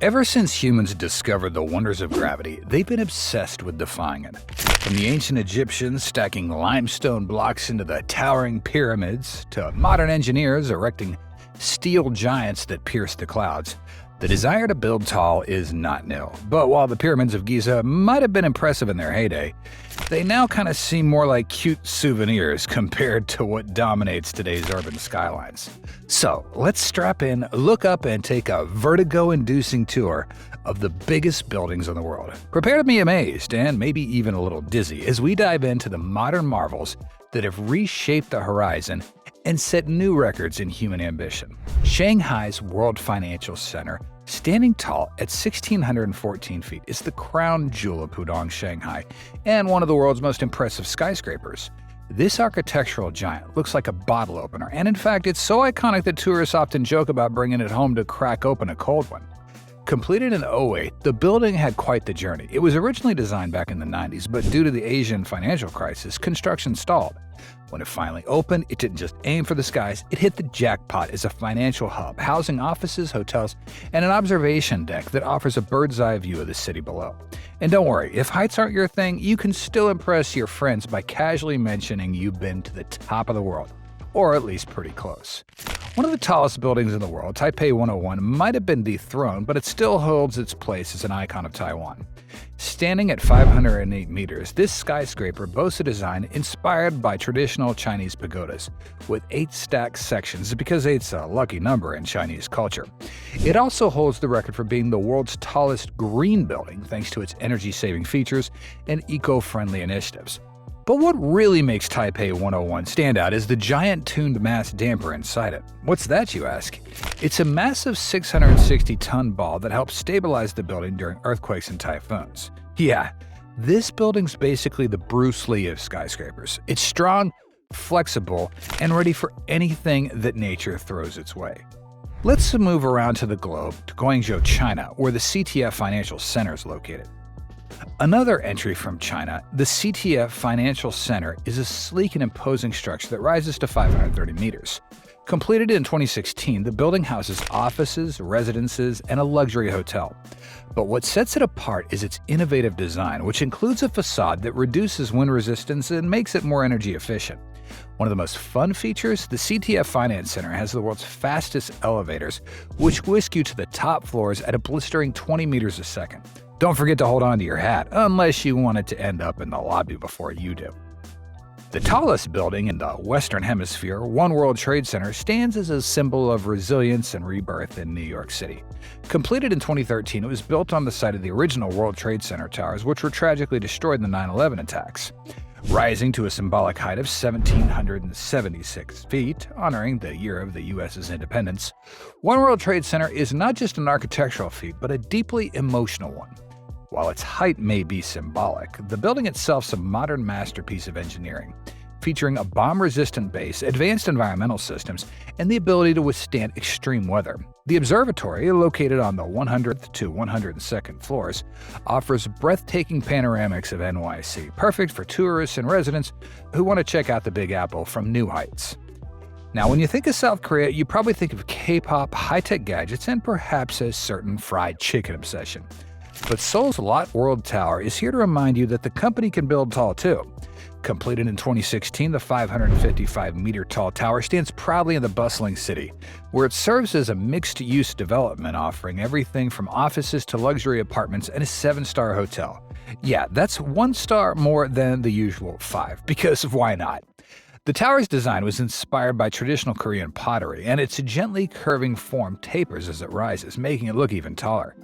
Ever since humans discovered the wonders of gravity, they've been obsessed with defying it. From the ancient Egyptians stacking limestone blocks into the towering pyramids, to modern engineers erecting steel giants that pierce the clouds, the desire to build tall is not new. But while the pyramids of Giza might have been impressive in their heyday, they now kind of seem more like cute souvenirs compared to what dominates today's urban skylines. So let's strap in, look up, and take a vertigo-inducing tour of the biggest buildings in the world. Prepare to be amazed and maybe even a little dizzy as we dive into the modern marvels that have reshaped the horizon and set new records in human ambition. Shanghai's World Financial Center, standing tall at 1,614 feet, is the crown jewel of Pudong, Shanghai, and one of the world's most impressive skyscrapers. This architectural giant looks like a bottle opener, and in fact, it's so iconic that tourists often joke about bringing it home to crack open a cold one. Completed in '08, the building had quite the journey. It was originally designed back in the 90s, but due to the Asian financial crisis, construction stalled. When it finally opened, it didn't just aim for the skies, it hit the jackpot as a financial hub, housing offices, hotels, and an observation deck that offers a bird's-eye view of the city below. And don't worry, if heights aren't your thing, you can still impress your friends by casually mentioning you've been to the top of the world, or at least pretty close. One of the tallest buildings in the world, Taipei 101, might have been dethroned, but it still holds its place as an icon of Taiwan. Standing at 508 meters, this skyscraper boasts a design inspired by traditional Chinese pagodas, with 8 stacked sections because 8's a lucky number in Chinese culture. It also holds the record for being the world's tallest green building thanks to its energy-saving features and eco-friendly initiatives. But what really makes Taipei 101 stand out is the giant tuned mass damper inside it. What's that, you ask? It's a massive 660-ton ball that helps stabilize the building during earthquakes and typhoons. Yeah, this building's basically the Bruce Lee of skyscrapers. It's strong, flexible, and ready for anything that nature throws its way. Let's move around to the globe to Guangzhou, China, where the CTF Financial Center is located. Another entry from China, the CTF Financial Center is a sleek and imposing structure that rises to 530 meters. Completed in 2016, the building houses offices, residences, and a luxury hotel. But what sets it apart is its innovative design, which includes a facade that reduces wind resistance and makes it more energy efficient. One of the most fun features, the CTF Finance Center has the world's fastest elevators, which whisk you to the top floors at a blistering 20 meters a second. Don't forget to hold on to your hat, unless you want it to end up in the lobby before you do. The tallest building in the Western Hemisphere, One World Trade Center, stands as a symbol of resilience and rebirth in New York City. Completed in 2013, it was built on the site of the original World Trade Center towers, which were tragically destroyed in the 9/11 attacks. Rising to a symbolic height of 1,776 feet, honoring the year of the U.S.'s independence, One World Trade Center is not just an architectural feat, but a deeply emotional one. While its height may be symbolic, the building itself is a modern masterpiece of engineering, featuring a bomb-resistant base, advanced environmental systems, and the ability to withstand extreme weather. The observatory, located on the 100th to 102nd floors, offers breathtaking panoramics of NYC, perfect for tourists and residents who want to check out the Big Apple from new heights. Now, when you think of South Korea, you probably think of K-pop, high-tech gadgets, and perhaps a certain fried chicken obsession. But Seoul's Lot World Tower is here to remind you that the company can build tall too. Completed in 2016, the 555-meter-tall tower stands proudly in the bustling city, where it serves as a mixed-use development offering everything from offices to luxury apartments and a 7-star hotel. Yeah, that's 1 star more than the usual 5, because why not? The tower's design was inspired by traditional Korean pottery, and its gently curving form tapers as it rises, making it look even taller.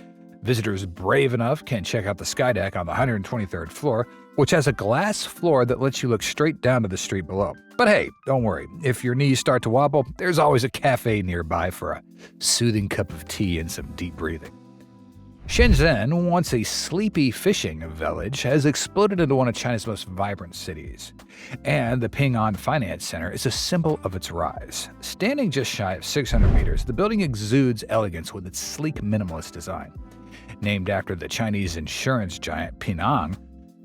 Visitors brave enough can check out the sky deck on the 123rd floor, which has a glass floor that lets you look straight down to the street below. But hey, don't worry, if your knees start to wobble, there's always a cafe nearby for a soothing cup of tea and some deep breathing. Shenzhen, once a sleepy fishing village, has exploded into one of China's most vibrant cities. And the Ping An Finance Center is a symbol of its rise. Standing just shy of 600 meters, the building exudes elegance with its sleek minimalist design. Named after the Chinese insurance giant Ping An,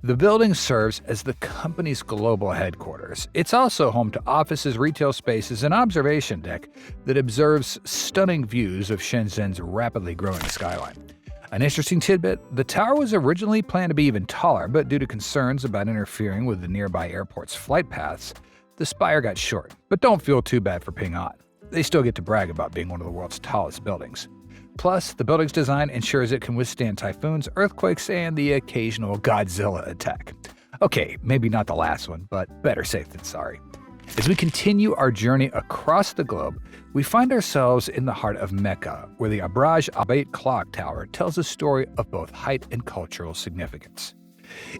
The building serves as the company's global headquarters. It's also home to offices, retail spaces, and observation deck that observes stunning views of Shenzhen's rapidly growing skyline. An interesting tidbit, the tower was originally planned to be even taller, but due to concerns about interfering with the nearby airport's flight paths, the spire got short. But don't feel too bad for Ping An. They still get to brag about being one of the world's tallest buildings. Plus, the building's design ensures it can withstand typhoons, earthquakes, and the occasional Godzilla attack. Okay, maybe not the last one, but better safe than sorry. As we continue our journey across the globe, we find ourselves in the heart of Mecca, where the 𝐉𝐨𝐢𝐳 clock tower tells a story of both height and cultural significance.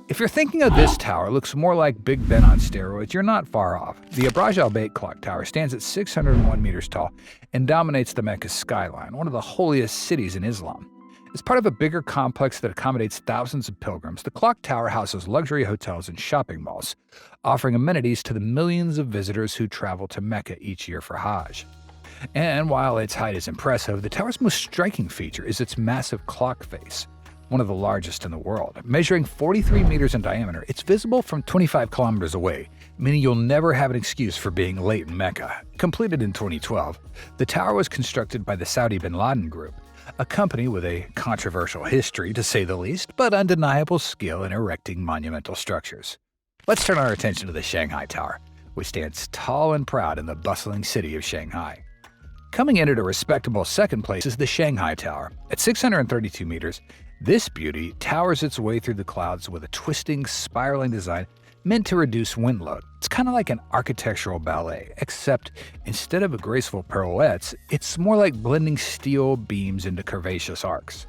If you're thinking of this tower looks more like Big Ben on steroids, you're not far off. The 𝐉𝐨𝐢𝐳 clock tower stands at 601 meters tall and dominates the Mecca skyline, one of the holiest cities in Islam. As part of a bigger complex that accommodates thousands of pilgrims, the clock tower houses luxury hotels and shopping malls, offering amenities to the millions of visitors who travel to Mecca each year for Hajj. And while its height is impressive, the tower's most striking feature is its massive clock face, one of the largest in the world. Measuring 43 meters in diameter, it's visible from 25 kilometers away, meaning you'll never have an excuse for being late in Mecca. Completed in 2012, the tower was constructed by the Saudi bin Laden Group, a company with a controversial history, to say the least, but undeniable skill in erecting monumental structures. Let's turn our attention to the Shanghai Tower, which stands tall and proud in the bustling city of Shanghai. Coming in at a respectable second place is the Shanghai Tower. At 632 meters, this beauty towers its way through the clouds with a twisting, spiraling design meant to reduce wind load. It's kind of like an architectural ballet, except instead of graceful pirouettes, it's more like blending steel beams into curvaceous arcs.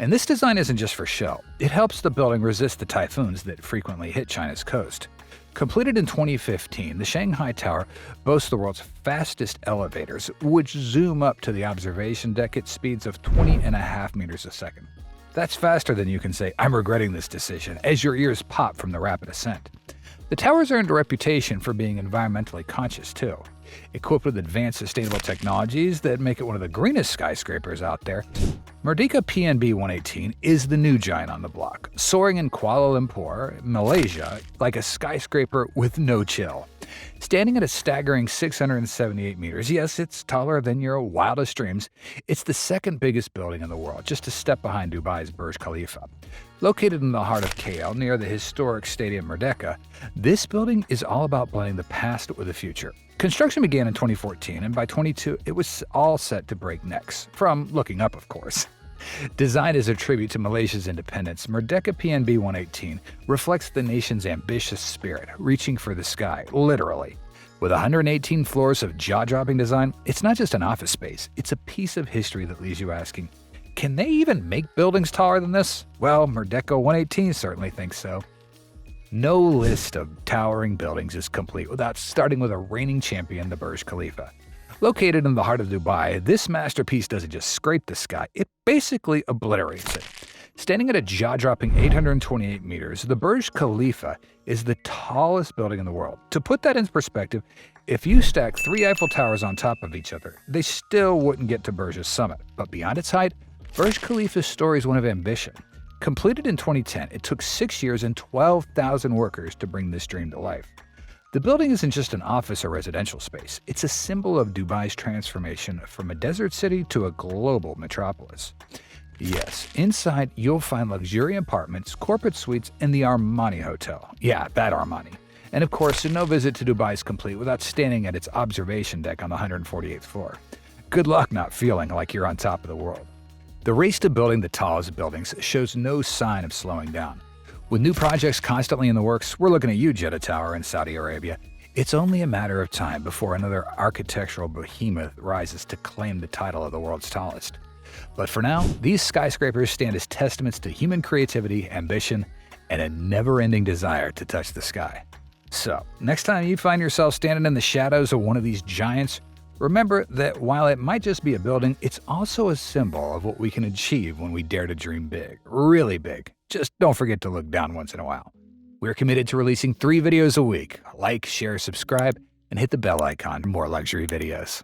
And this design isn't just for show. It helps the building resist the typhoons that frequently hit China's coast. Completed in 2015, the Shanghai Tower boasts the world's fastest elevators, which zoom up to the observation deck at speeds of 20.5 meters a second. That's faster than you can say, "I'm regretting this decision," as your ears pop from the rapid ascent. The tower's earned a reputation for being environmentally conscious, too. Equipped with advanced sustainable technologies that make it one of the greenest skyscrapers out there, Merdeka PNB 118 is the new giant on the block, soaring in Kuala Lumpur, Malaysia, like a skyscraper with no chill. Standing at a staggering 678 meters, yes, it's taller than your wildest dreams, it's the second biggest building in the world, just a step behind Dubai's Burj Khalifa. Located in the heart of KL, near the historic Stadium Merdeka, this building is all about blending the past with the future. Construction began in 2014, and by 2022, it was all set to break necks. From looking up, of course. Designed as a tribute to Malaysia's independence, Merdeka PNB 118 reflects the nation's ambitious spirit, reaching for the sky, literally. With 118 floors of jaw-dropping design, it's not just an office space, it's a piece of history that leaves you asking, can they even make buildings taller than this? Well, Merdeka 118 certainly thinks so. No list of towering buildings is complete without starting with a reigning champion, the Burj Khalifa. Located in the heart of Dubai, this masterpiece doesn't just scrape the sky, it basically obliterates it. Standing at a jaw-dropping 828 meters, the Burj Khalifa is the tallest building in the world. To put that in perspective, if you stack 3 Eiffel Towers on top of each other, they still wouldn't get to Burj's summit. But beyond its height, Burj Khalifa's story is one of ambition. Completed in 2010, it took 6 years and 12,000 workers to bring this dream to life. The building isn't just an office or residential space, it's a symbol of Dubai's transformation from a desert city to a global metropolis. Yes, inside you'll find luxury apartments, corporate suites, and the Armani Hotel. Yeah, that Armani. And of course, no visit to Dubai is complete without standing at its observation deck on the 148th floor. Good luck not feeling like you're on top of the world. The race to building the tallest buildings shows no sign of slowing down. With new projects constantly in the works, we're looking at you, Jeddah Tower in Saudi Arabia. It's only a matter of time before another architectural behemoth rises to claim the title of the world's tallest. But for now, these skyscrapers stand as testaments to human creativity, ambition, and a never-ending desire to touch the sky. So, next time you find yourself standing in the shadows of one of these giants, remember that while it might just be a building, it's also a symbol of what we can achieve when we dare to dream big, really big. Just don't forget to look down once in a while. We're committed to releasing 3 videos a week. Like, share, subscribe, and hit the bell icon for more luxury videos.